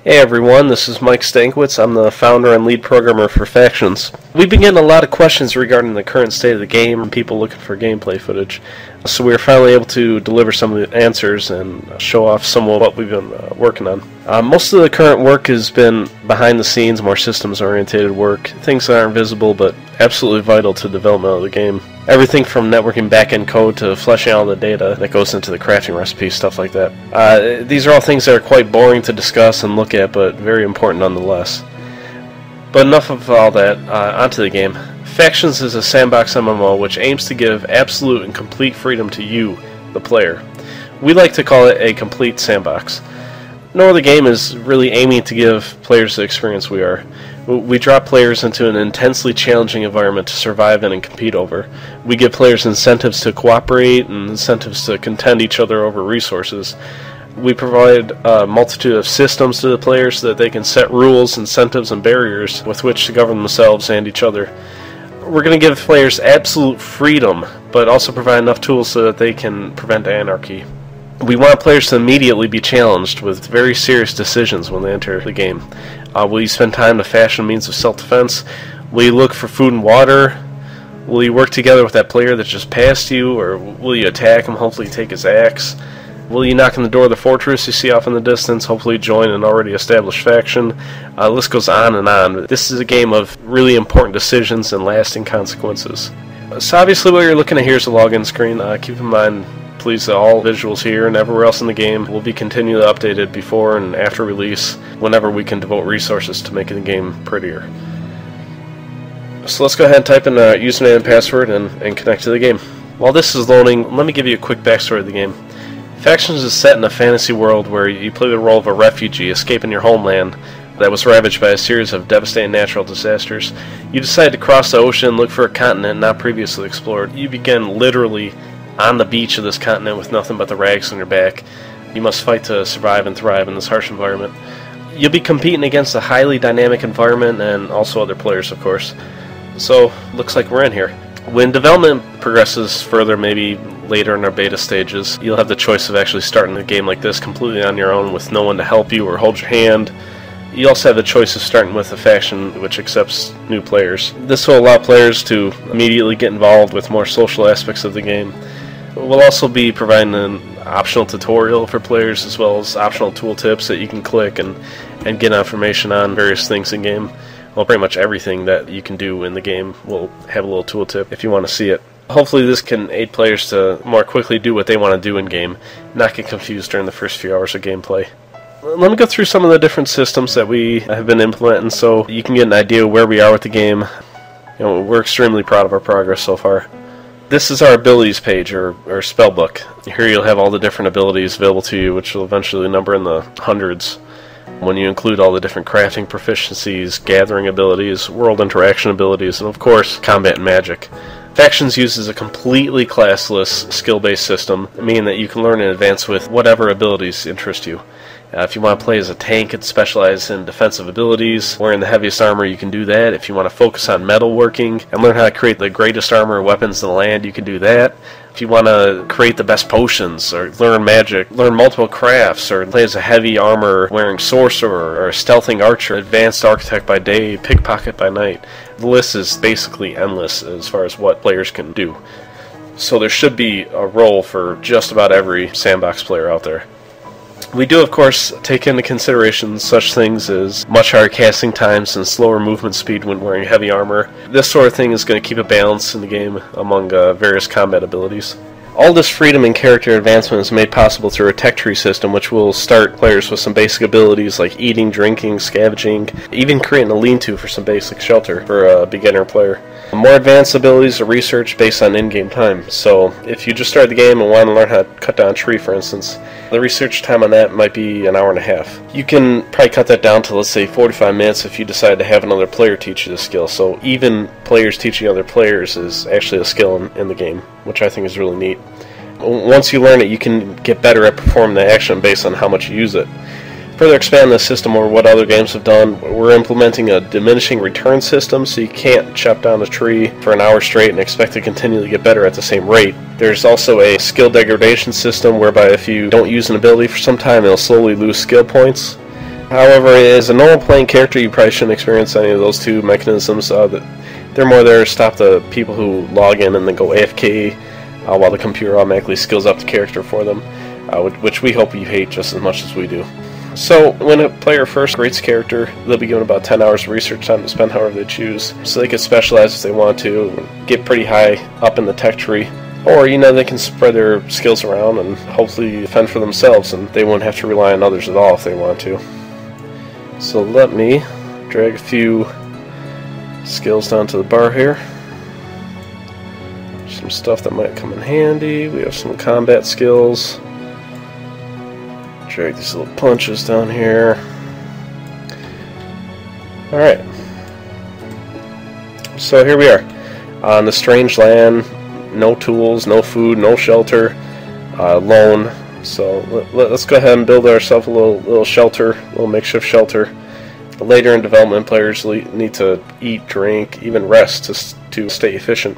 Hey everyone, this is Mike Stankiewicz. I'm the founder and lead programmer for Factions. We've been getting a lot of questions regarding the current state of the game and people looking for gameplay footage. So we were finally able to deliver some of the answers and show off some of what we've been working on. Most of the current work has been behind the scenes, more systems oriented work, things that aren't visible but absolutely vital to the development of the game. Everything from networking back-end code to fleshing out the data that goes into the crafting recipes, stuff like that. These are all things that are quite boring to discuss and look at, but very important nonetheless. But enough of all that, onto the game. Factions is a sandbox MMO which aims to give absolute and complete freedom to you, the player. We like to call it a complete sandbox. No other game is really aiming to give players the experience we are. We drop players into an intensely challenging environment to survive in and compete over. We give players incentives to cooperate and incentives to contend each other over resources. We provide a multitude of systems to the players so that they can set rules, incentives, and barriers with which to govern themselves and each other. We're going to give players absolute freedom, but also provide enough tools so that they can prevent anarchy. We want players to immediately be challenged with very serious decisions when they enter the game. Will you spend time to fashion means of self-defense? Will you look for food and water? Will you work together with that player that just passed you? Or will you attack him, hopefully take his axe? Will you knock on the door of the fortress you see off in the distance, hopefully join an already established faction? The list goes on and on. This is a game of really important decisions and lasting consequences. So obviously what you're looking at here is a login screen. Keep in mind, please, all visuals here and everywhere else in the game will be continually updated before and after release whenever we can devote resources to making the game prettier. So let's go ahead and type in a username and password and connect to the game. While this is loading, let me give you a quick backstory of the game. Factions is set in a fantasy world where you play the role of a refugee escaping your homeland that was ravaged by a series of devastating natural disasters. You decide to cross the ocean, look for a continent not previously explored. You begin literally on the beach of this continent with nothing but the rags on your back. You must fight to survive and thrive in this harsh environment. You'll be competing against a highly dynamic environment and also other players, of course. So, looks like we're in here. When development progresses further, maybe later in our beta stages, you'll have the choice of actually starting a game like this completely on your own with no one to help you or hold your hand. You also have the choice of starting with a faction which accepts new players. This will allow players to immediately get involved with more social aspects of the game. We'll also be providing an optional tutorial for players as well as optional tooltips that you can click and get information on various things in game. Well, pretty much everything that you can do in the game will have a little tooltip if you want to see it. Hopefully this can aid players to more quickly do what they want to do in game, not get confused during the first few hours of gameplay. Let me go through some of the different systems that we have been implementing so you can get an idea of where we are with the game. We're extremely proud of our progress so far. This is our abilities page, or spellbook. Here you'll have all the different abilities available to you, which will eventually number in the hundreds when you include all the different crafting proficiencies, gathering abilities, world interaction abilities, and of course, combat and magic. Factions uses a completely classless, skill-based system, meaning that you can learn in advance with whatever abilities interest you. If you want to play as a tank and specialize in defensive abilities, wearing the heaviest armor, you can do that. If you want to focus on metalworking and learn how to create the greatest armor and weapons in the land, you can do that. If you want to create the best potions, or learn magic, learn multiple crafts, or play as a heavy armor-wearing sorcerer, or a stealthing archer, advanced architect by day, pickpocket by night, the list is basically endless as far as what players can do. So there should be a role for just about every sandbox player out there. We do, of course, take into consideration such things as much higher casting times and slower movement speed when wearing heavy armor. This sort of thing is going to keep a balance in the game among various combat abilities. All this freedom and character advancement is made possible through a tech tree system which will start players with some basic abilities like eating, drinking, scavenging, even creating a lean-to for some basic shelter for a beginner player. More advanced abilities are research based on in-game time, so if you just started the game and want to learn how to cut down a tree, for instance, the research time on that might be an hour and a half. You can probably cut that down to, let's say, 45 minutes if you decide to have another player teach you the skill, so even players teaching other players is actually a skill in the game, which I think is really neat. Once you learn it, you can get better at performing the action based on how much you use it. Further expand the system or what other games have done, we're implementing a diminishing return system, so you can't chop down a tree for an hour straight and expect to continually get better at the same rate. There's also a skill degradation system whereby if you don't use an ability for some time, it'll slowly lose skill points. However, as a normal playing character, you probably shouldn't experience any of those two mechanisms. They're more there to stop the people who log in and then go AFK while the computer automatically skills up the character for them, which we hope you hate just as much as we do. So, when a player first creates a character, they'll be given about 10 hours of research time to spend however they choose, so they can specialize if they want to, get pretty high up in the tech tree, or, they can spread their skills around and hopefully fend for themselves, and they won't have to rely on others at all if they want to. So let me drag a few skills down to the bar here. Some stuff that might come in handy. We have some combat skills. Drag these little punches down here. Alright. So here we are. On the strange land, no tools, no food, no shelter, alone. So let's go ahead and build ourselves a little shelter, a little makeshift shelter. Later in development, players need to eat, drink, even rest to stay efficient.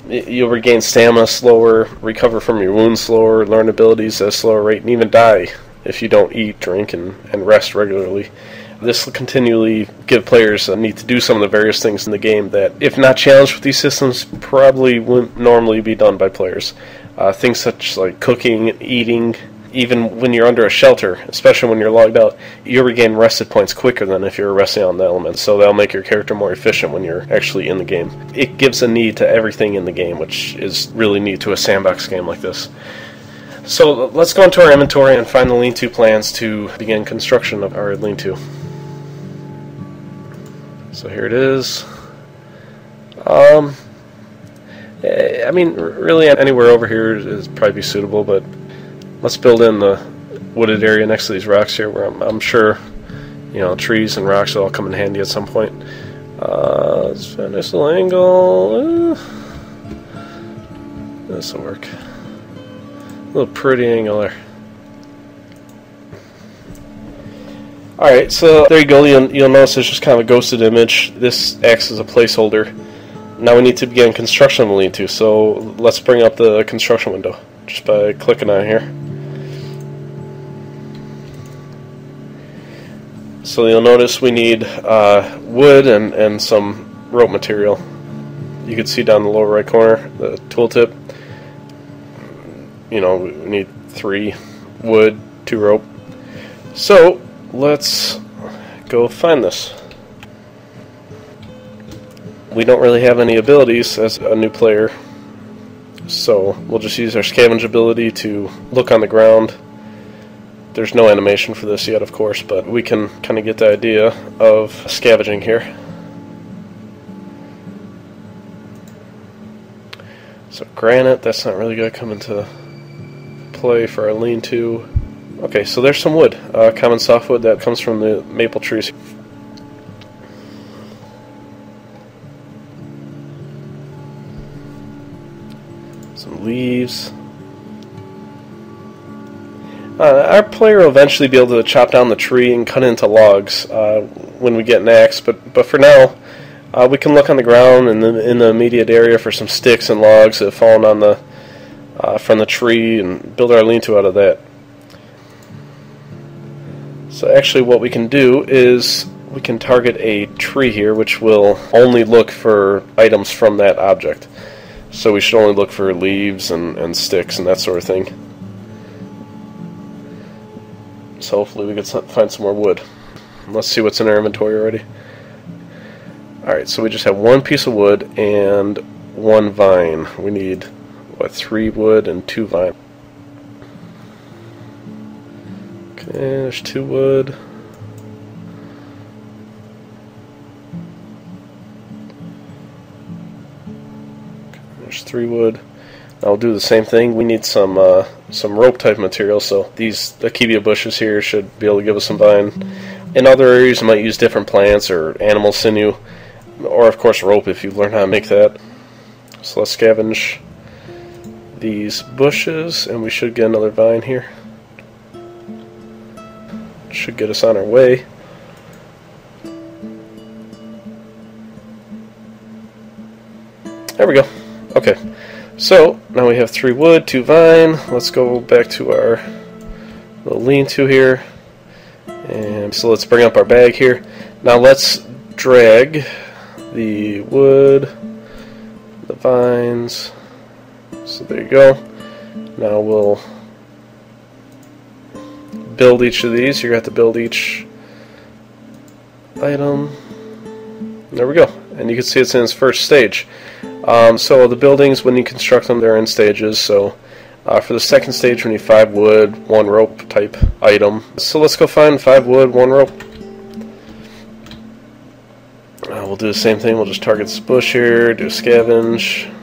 You'll regain stamina slower, recover from your wounds slower, learn abilities at a slower rate, and even die if you don't eat, drink, and rest regularly. This will continually give players a need to do some of the various things in the game that, if not challenged with these systems, probably wouldn't normally be done by players. Things such like cooking, eating, even when you're under a shelter, especially when you're logged out, you'll regain rested points quicker than if you're resting on the elements, so that'll make your character more efficient when you're actually in the game. It gives a need to everything in the game, which is really neat to a sandbox game like this. So let's go into our inventory and find the lean-to plans to begin construction of our lean-to. So here it is. I mean, really anywhere over here is probably suitable, but let's build in the wooded area next to these rocks here, where I'm sure, trees and rocks will all come in handy at some point. Let's find a nice little angle. This will work. A little pretty angle there. Alright, so there you go. You'll notice it's just kind of a ghosted image. This acts as a placeholder. Now we need to begin construction of the lean-to, so let's bring up the construction window just by clicking on here. So you'll notice we need wood and some rope material. You can see down in the lower right corner, the tooltip. We need 3 wood, 2 rope. So let's go find this. We don't really have any abilities as a new player, so we'll just use our scavenge ability to look on the ground. There's no animation for this yet, of course, but we can kind of get the idea of scavenging here. So granite, that's not really going to come into play for our lean-to. Okay, so there's some wood, common softwood that comes from the maple trees. Some leaves. Our player will eventually be able to chop down the tree and cut it into logs when we get an axe, but for now, we can look on the ground in the immediate area for some sticks and logs that have fallen on from the tree and build our lean-to out of that. So actually what we can do is we can target a tree here, which will only look for items from that object. So we should only look for leaves and sticks and that sort of thing. So hopefully we can find some more wood. Let's see what's in our inventory already. Alright, so we just have 1 piece of wood and 1 vine. We need, 3 wood and 2 vine. Okay, there's 2 wood. Okay, there's 3 wood. I'll do the same thing. We need some rope type material, so these akebia bushes here should be able to give us some vine. In other areas you might use different plants or animal sinew, or of course rope if you learn how to make that. So let's scavenge these bushes and we should get another vine here. Should get us on our way. There we go. Okay. So, now we have 3 wood, 2 vine. Let's go back to our little lean-to here. And so let's bring up our bag here. Now let's drag the wood, the vines. So there you go. Now we'll build each of these. You're going to have to build each item. There we go. And you can see it's in its first stage. So the buildings, when you construct them, they're in stages. So for the second stage, we need 5 wood, 1 rope type item. So let's go find 5 wood, 1 rope. We'll do the same thing. We'll just target this bush here, do a scavenge.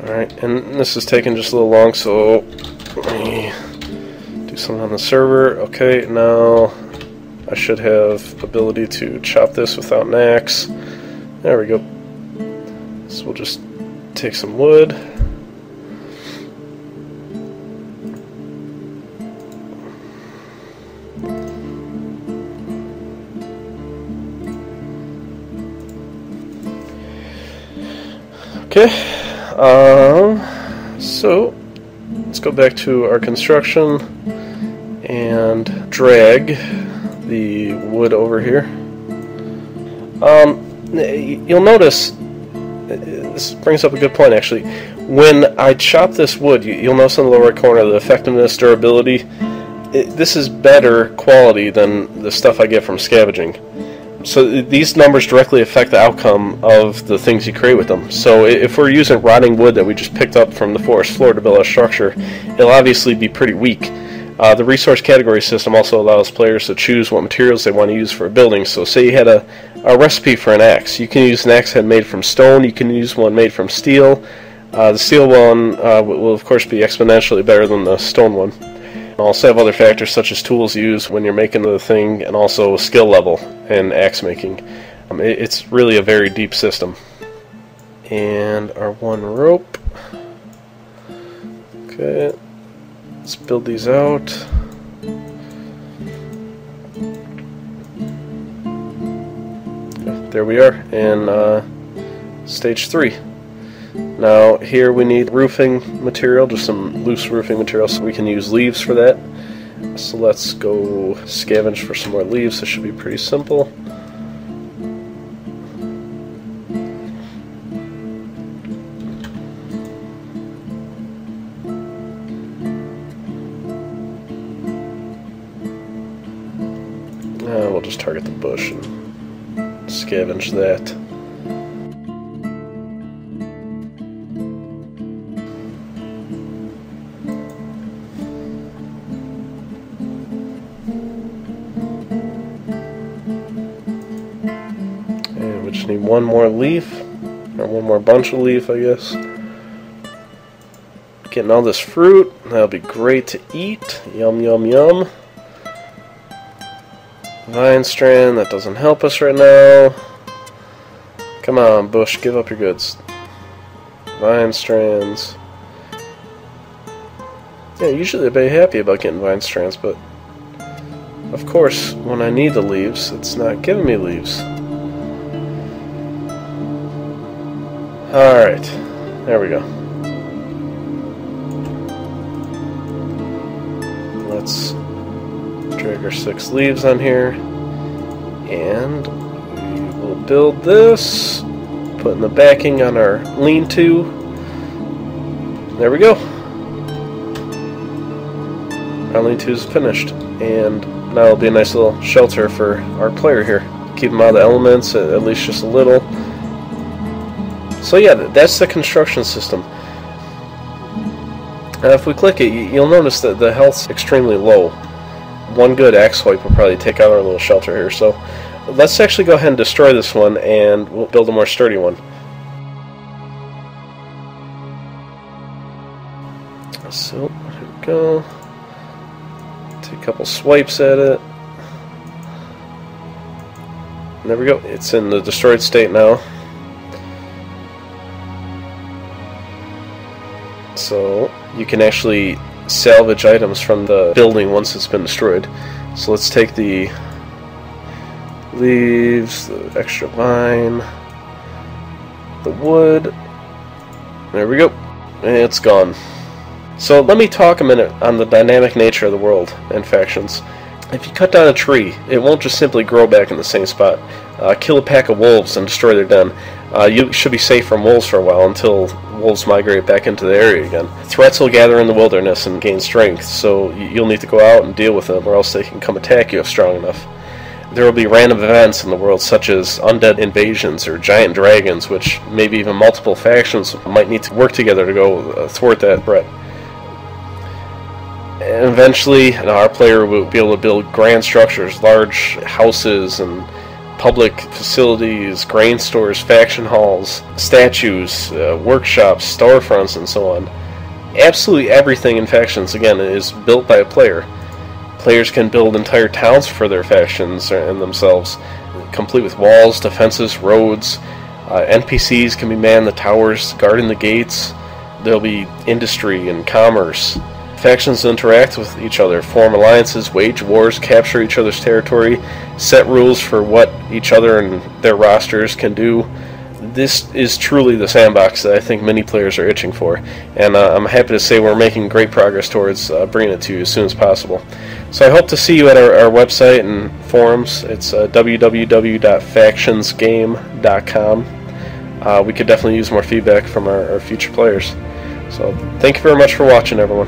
Alright, and this is taking just a little long, so let me do something on the server. Okay, now I should have ability to chop this without an axe. There we go. So we'll just take some wood. Okay. So let's go back to our construction and drag the wood over here. You'll notice, this brings up a good point actually, when I chop this wood, you'll notice in the lower right corner the effectiveness, durability, this is better quality than the stuff I get from scavenging. So these numbers directly affect the outcome of the things you create with them. So if we're using rotting wood that we just picked up from the forest floor to build our structure, it'll obviously be pretty weak. The resource category system also allows players to choose what materials they want to use for a building. So say you had a recipe for an axe. You can use an axe head made from stone, you can use one made from steel. The steel one will of course be exponentially better than the stone one. Also have other factors such as tools used when you're making the thing, and also skill level in axe making. It's really a very deep system. And our 1 rope. Okay, let's build these out. Okay, there we are in stage 3. Now here we need roofing material, just some loose roofing material, so we can use leaves for that. So let's go scavenge for some more leaves. This should be pretty simple. We'll just target the bush and scavenge that. Need 1 more leaf, or 1 more bunch of leaf, I guess. Getting all this fruit, that'll be great to eat. Yum, yum, yum. Vine strand, that doesn't help us right now. Come on, bush, give up your goods. Vine strands. Yeah, usually they're happy about getting vine strands, but of course, when I need the leaves, it's not giving me leaves. Alright, there we go. Let's drag our 6 leaves on here, and we will build this, putting the backing on our lean-to. There we go. Our lean-to is finished, and now it'll be a nice little shelter for our player here. Keep them out of the elements, at least just a little. So yeah, that's the construction system. If we click it, you'll notice that the health's extremely low. 1 good axe swipe will probably take out our little shelter here. So let's actually go ahead and destroy this one, and we'll build a more sturdy one. So here we go. Take a couple swipes at it. And there we go. It's in the destroyed state now. So you can actually salvage items from the building once it's been destroyed. So let's take the Leaves, the extra vine, the wood. There we go. And it's gone. So let me talk a minute on the dynamic nature of the world and factions. If you cut down a tree, it won't just simply grow back in the same spot. Kill a pack of wolves and destroy their den. You should be safe from wolves for a while until wolves migrate back into the area again. Threats will gather in the wilderness and gain strength, so you'll need to go out and deal with them, or else they can come attack you if strong enough. There will be random events in the world, such as undead invasions or giant dragons, which maybe even multiple factions might need to work together to go thwart that threat. And eventually, our player will be able to build grand structures, large houses and public facilities, grain stores, faction halls, statues, workshops, storefronts, and so on. Absolutely everything in factions, again, is built by a player. Players can build entire towns for their factions and themselves, complete with walls, defenses, roads. NPCs can be man the towers, guarding the gates. There'll be industry and commerce. Factions interact with each other, form alliances, wage wars, capture each other's territory, set rules for what each other and their rosters can do. This is truly the sandbox that I think many players are itching for, and I'm happy to say we're making great progress towards bringing it to you as soon as possible. So I hope to see you at our website and forums. It's www.factionsgame.com. We could definitely use more feedback from our future players. So thank you very much for watching, everyone.